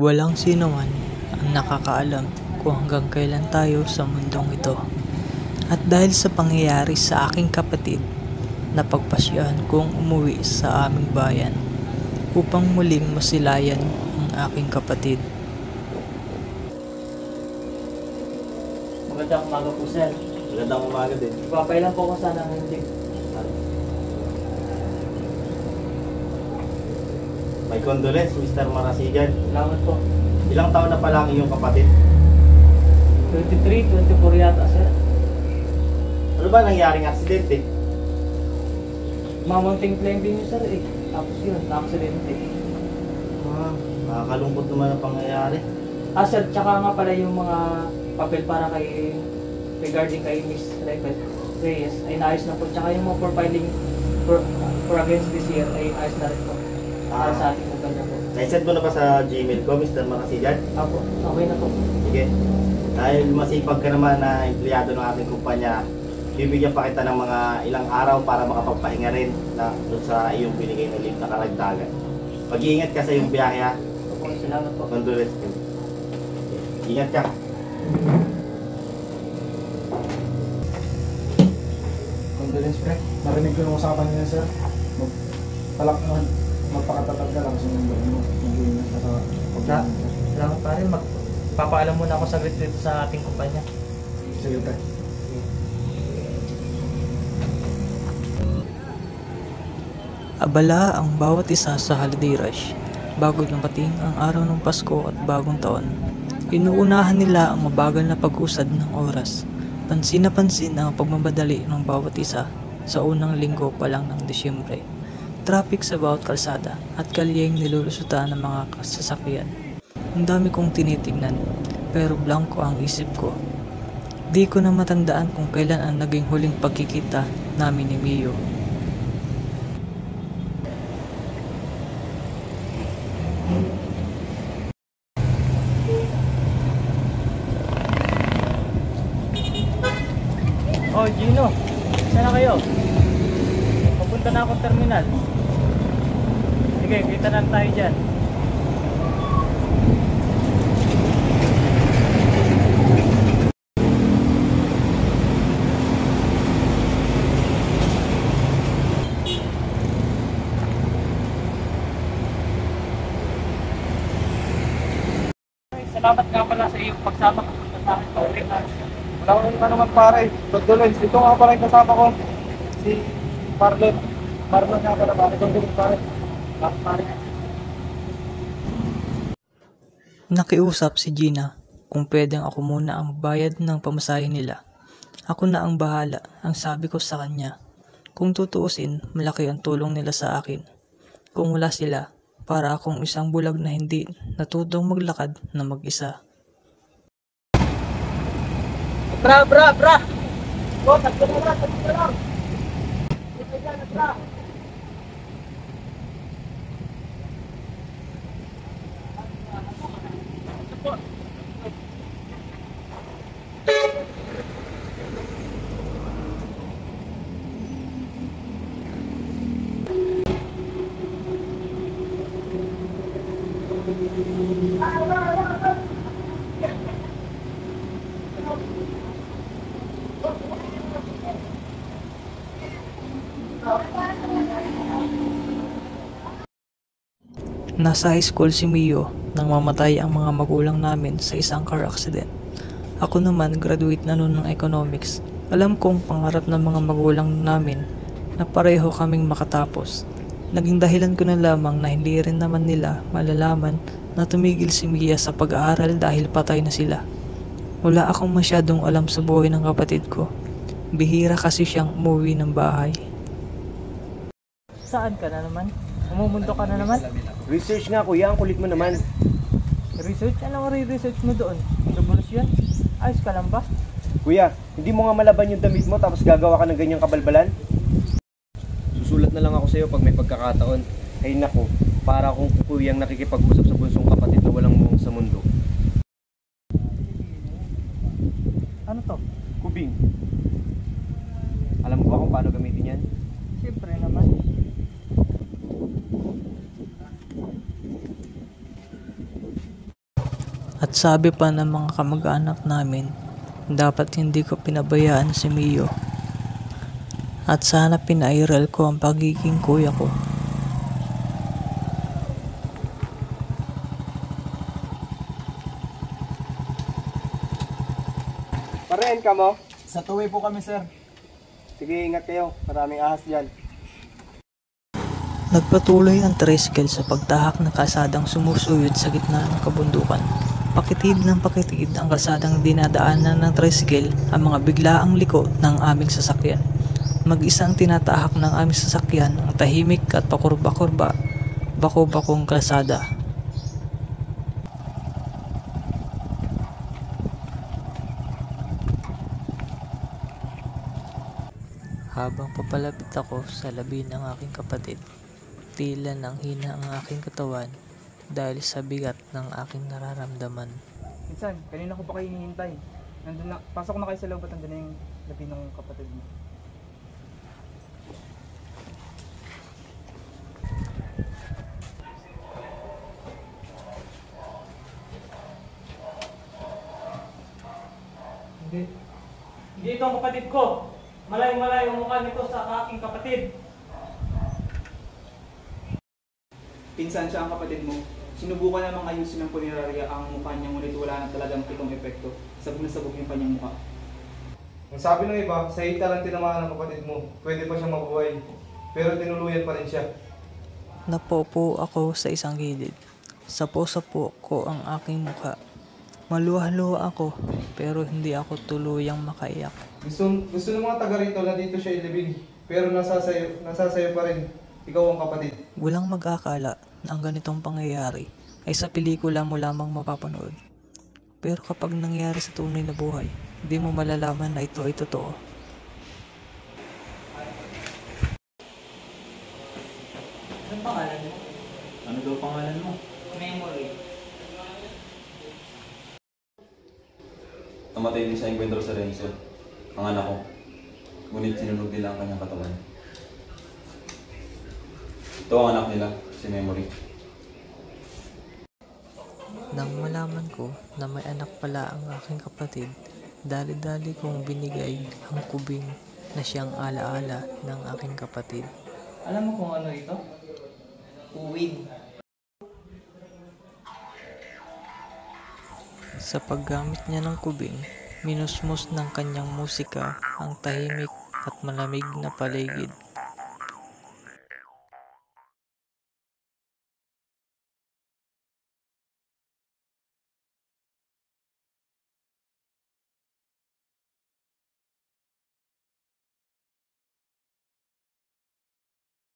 Walang sino man ang nakakaalam kung hanggang kailan tayo sa mundong ito. At dahil sa pangyayari sa aking kapatid, napagpasyahan kong umuwi sa aming bayan upang muling masilayan ang aking kapatid. Magandang umaga po, sir. Magandang umaga din. Papailan po ko sana ng tip. May condolence, Mr. Marasigan. Salamat po. Ilang taon na pala ang iyong kapatid? 23, 24 yata, sir. Ano ba nangyaring aksidente? Mamounting plane din yun, sir, eh. Tapos yun, na-aksidente. Nakakalungkot naman ang pangyayari. Sir, tsaka nga pala yung mga papel para kay regarding kay Miss Reyes ay naayos na po. Tsaka yung mga profiling for against this year ay ayos na rin po. Para sa ating kumpanya po. Naisend mo na ba sa Gmail ko, Mr. Marasigan? Apo, okay na po. Sige. Dahil masipag ka naman na empleyado ng ating kumpanya, bibigyan pa kita ng mga ilang araw para makapagpahinga rin na doon sa iyong binigay na leave na karagdagan. Mag-iingat ka sa iyong biyahe, ha? Opo, salamat po. Condolence. Ingat ka. Condolence, pre. Narinig ko ng usapan niya, sir. Magpakatatag ka lang sa number mo. Mag-iingat ka sa pagkakas. Salamat pa rin. Papaalam muna ako saglit dito sa ating kumpanya. Sige, pre. Abala ang bawat isa sa holiday rush. Bago dumating ang araw ng Pasko at bagong taon, inuunahan nila ang mabagal na pag-usad ng oras. Pansin na pansin ang pagmamadali ng bawat isa sa unang linggo pa lang ng Disyembre. Traffic sa bawat kalsada at kalyeng nilulusutan ng mga sasakyan. Ang dami kong tinitignan, pero blanco ang isip ko. Di ko na matandaan kung kailan ang naging huling pagkikita namin ni Mio. Oh, Gino. Saan na kayo? Papunta na akong terminal. Sige, kita na tayo dyan. Salamat nga pala sa iyong pagsama sa akin sa ulit na. Wala ka naman, pare. Condolence. Ito nga pala yung kasama ko. Si Marlon. Marlon nga pala, pare. Condolence, pare. Pare. Nakiusap si Gina kung pwedeng ako muna ang magbayad ng pamasahe nila. Ako na ang bahala, ang sabi ko sa kanya. Kung tutuusin, malaki ang tulong nila sa akin. Kung wala sila, para akong isang bulag na hindi natutong maglakad na mag-isa. Bra! Oh, takbo na lang! Ito dyan, bra! Nasa high school si Mio nang mamatay ang mga magulang namin sa isang car accident. Ako naman graduate na noon ng economics. Alam kong pangarap ng mga magulang namin na pareho kaming makatapos. Naging dahilan ko na lamang na hindi rin naman nila malalaman na tumigil si Mia sa pag-aaral dahil patay na sila. Wala akong masyadong alam sa buhay ng kapatid ko. Bihira kasi siyang umuwi ng bahay. Saan ka na naman? Umumundo ka na naman? Research nga, kuya. Ang kulit mo naman. Research? Anong re-research mo doon? Revolusyon? Ayos ka lang ba? Kuya, hindi mo nga malaban yung damit mo tapos gagawa ka ng ganyang kabalbalan? Susulat na lang ako sa'yo pag may pagkakataon. Ay nako, para akong kukuyang nakikipag-usap sa bunsong kapatid na walang muwang sa mundo. Ano to? Kubing. Alam mo ba kung paano gamitin yan? Siyempre naman. At sabi pa ng mga kamag-anak namin, dapat hindi ko pinabayaan si Mio. At sana pinairal ko ang pagiging kuya ko. Parain ka mo? Sa tuwi po kami, sir. Sige, ingat kayo. Maraming ahas dyan. Nagpatuloy ang tricycle sa pagtahak ng kalsadang sumusuyod sa gitna ng kabundukan. Pakitid ng pakitid ang kalsadang dinadaanan ng tricycle ang mga biglaang liko ng aming sasakyan. Mag-isa ang tinatahak ng aming sasakyan ang tahimik at pakurba-kurba, bako-bakong kalsada. Habang papalapit ako sa labi ng aking kapatid, tila nang hina ang aking katawan dahil sa bigat ng aking nararamdaman. Minsan, kanina ko pa kayo hinihintay. Nandun na, pasok na kayo sa loob at nandun na yung labi ng kapatid mo. Hindi ito ang kapatid ko. Malayo-malayo ang mukha nito sa aking kapatid. Pinsan siya ang kapatid mo. Sinubukan namang ayusin ng punerarya ang mukha niya, ngunit wala na talagang pitong epekto. Sabog na sabog yung kanyang mukha. Ang sabi ng iba, sa hita lang tinamaan ng kapatid mo. Pwede pa siyang mabuhay. Pero tinuluyan pa rin siya. Napopo ako sa isang gilid. Sapo-sapo ko ang aking mukha. Maluha-luha ako pero hindi ako tuluyang makaiyak. Gusto ng mga taga rito na dito siya ilibing. Pero nasasayo pa rin. Ikaw ang kapatid. Walang mag-akala na ang ganitong pangyayari ay sa pelikula mo lamang mapapanood. Pero kapag nangyari sa tunay na buhay, hindi mo malalaman na ito ay totoo. Anong pangalan mo? Ano daw pangalan mo? Memory. Namatay din sa Encuentro sa Renzo, ang anak ko. Ngunit sinunog nila ang kanyang katawan. Ito ang anak nila, si Memory. Nang malaman ko na may anak pala ang aking kapatid, dali-dali kong binigay ang kubing na siyang alaala ng aking kapatid. Alam mo kung ano ito? Uwid. Sa paggamit niya ng kubing, minusmos ng kanyang musika ang tahimik at malamig na paligid.